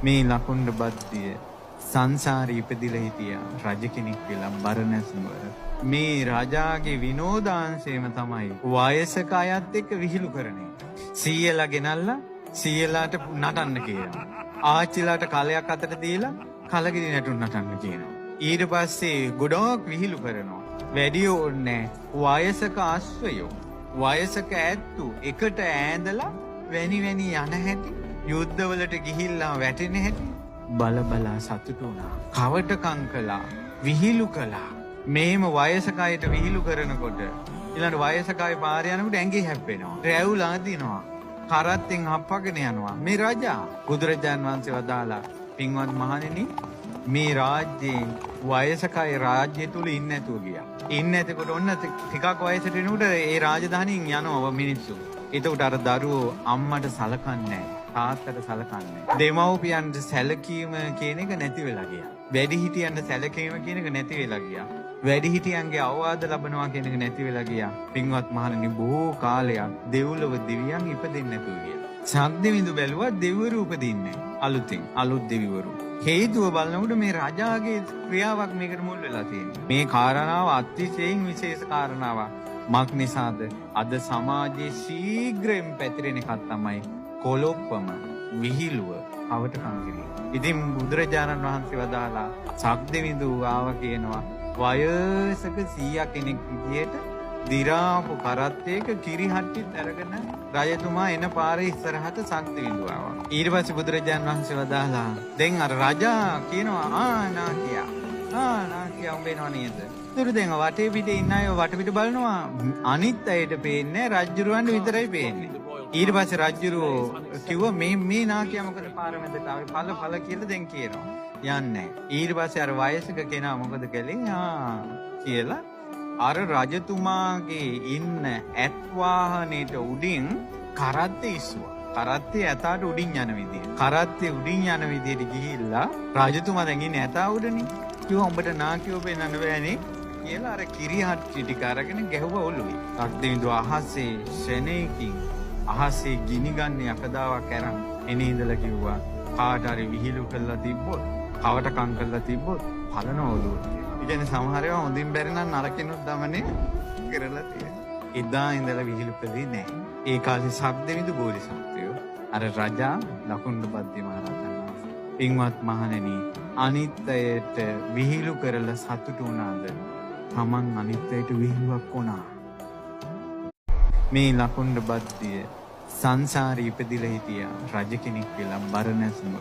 මේ ලකුණ්ඩ බද්දිය සංසාරේ ඉපදිලා හිටියා රජ කෙනෙක් වෙලා බරණැස් නුවර. මේ රජාගේ විනෝදාංශයම තමයි වයසක අයත් එක්ක විහිළු කරන එක. සීයලා ගෙනල්ලා සීයලාට නටන්න කියනවා. ආච්චිලාට කලයක් අතට දීලා කලගිරි නටුන් නටන්න කියනවා. ඊට පස්සේ ගොඩක් විහිළු කරනවා. වැඩි ඕනේ වයසක අශ්වයෝ වයසක ඇත්තු එකට ඈඳලා වැනි වැනි යන හැටි යුද්ධවලට ගිහිල්ලා වැටෙන හැටි බලබලා සතුටු වුණා. කවටකම් කළා, විහිළු කළා. මේම වයසක අයට විහිළු කරනකොට ඊළඟ වයසක අය පාර යනකොට ඇඟේ හැප්පෙනවා. රැවුල් අදිනවා. කරත්තෙන් හප්පගෙන යනවා. මේ රජා බුදුරජාන් වහන්සේ වදාලා පින්වත් මහණෙනි මේ රාජ්‍යයේ වයසක අය රාජ්‍ය තුල ඉන්නේ නැතුව ගියා. ඉන්නේ නැතකොට ඔන්න ටිකක් වයසට එනකොට ඒ රාජධානියෙන් යනවා මිනිස්සු. එතකොට අර දරුවෝ අම්මට සලකන්නේ නැහැ. තාත්තට සලකන්නේ. දෙමව්පියන්ට සැලකීම කියන එක නැති වෙලා ගියා. වැඩිහිටියන්ට සැලකීම කියන එක නැති වෙලා ගියා. වැඩිහිටියන්ගේ අවවාද ලබනවා කියන එක නැති වෙලා ගියා. පින්වත් මහණනි බොහෝ කාලයක් දෙව්ලොව දෙවියන් ඉපදෙන්නේ නැතුව ගියා. සක්දෙවිඳු බැලුවා දෙවිවරු උපදින්නේ අලුතින් අලුත් දෙවිවරු. හේතුව බලනකොට මේ රජාගේ ක්‍රියාවක් මේකට මුල් වෙලා තියෙනවා. මේ කාරණාව අතිශයින් විශේෂ කාරණාවක්. මක් නිසාද අද සමාජයේ ශීඝ්‍රයෙන් පැතිරෙන එකක් තමයි කොලොප්පම විහිළුව අවටකම් කිරීම. ඉතින් බුදුරජාණන් වහන්සේ වදාලා සක්දෙවිඳු ආව කියනවා වයසක 100 කෙනෙක් විදියට දිරාපු කරත්තයක කිරිහට්ටිත් අරගෙන රජතුමා එන පාරේ ඉස්සරහට සක්දෙවිඳු ආවා. ඊට පස්සේ බුදුරජාණන් වහන්සේ වදාලා දැන් අර රජා කියනවා නාකියා උඹේනව නේද? ඒතර දැන් වටේ පිටේ ඉන්න අය වටපිට බලනවා අනිත් අයට පේන්නේ රජුරවන්ට විතරයි පේන්නේ. ඊට පස්සේ රජුරෝ කිව්වා මේ නාකියා මොකද පාර මැදට ආවේ පළ කියලා දැන් කියනවා. යන්නේ. ඊට පස්සේ අර වයසක කෙනා මොකද කළේ? කියලා අර රජතුමාගේ ඉන්න ඇත් වාහනේට උඩින් කරත්තේ ඉස්සුවා. කරත්තේ ඇතාට උඩින් යන විදිය. කරත්තේ උඩින් යන විදියට ගිහිල්ලා රජතුමා දැන් ඉන්නේ ඇතා උඩනේ. කිව්වා උඹට නාකියෝ පෙන්නන්න බෑනේ කියලා අර කිරිහට්ටි ටික අරගෙන ගැහුවා ඔළුවේ. සක්දෙවිඳු අහසේ ශනේකින් අහසේ ගිනි ගන්න යකදාවක් අරන් එනේ ඉඳලා කිව්වා කාට හරි විහිළු කළා තිබ්බොත් කවටකම් කළා තිබ්බොත් පලන ඔළුව. ඒ කියන්නේ සමහර ඒවා හොඳින් බැරි නම් නරකිනුත් දමනේ කරලා තියෙනවා. එදා ඉඳලා විහිළු කළේ නැහැ. ඒ කාලේ සක්දෙවිඳු බෝධිසත්වයෝ අර රජා ලකුණ්ඩ බද්දේ මහරහතන් වහන්සේ. පින්වත් මහණෙනි අනිත් අයට විහිළු කරලා සතුටු වුණාද? තමන් අනිත් අයට විහිළුවක් වුණා. මේ ලකුණ්ඩ බද්දිය සංසාරේ ඉපදිලා හිටියා රජ කෙනෙක් වෙලා බරණැස් නුවර.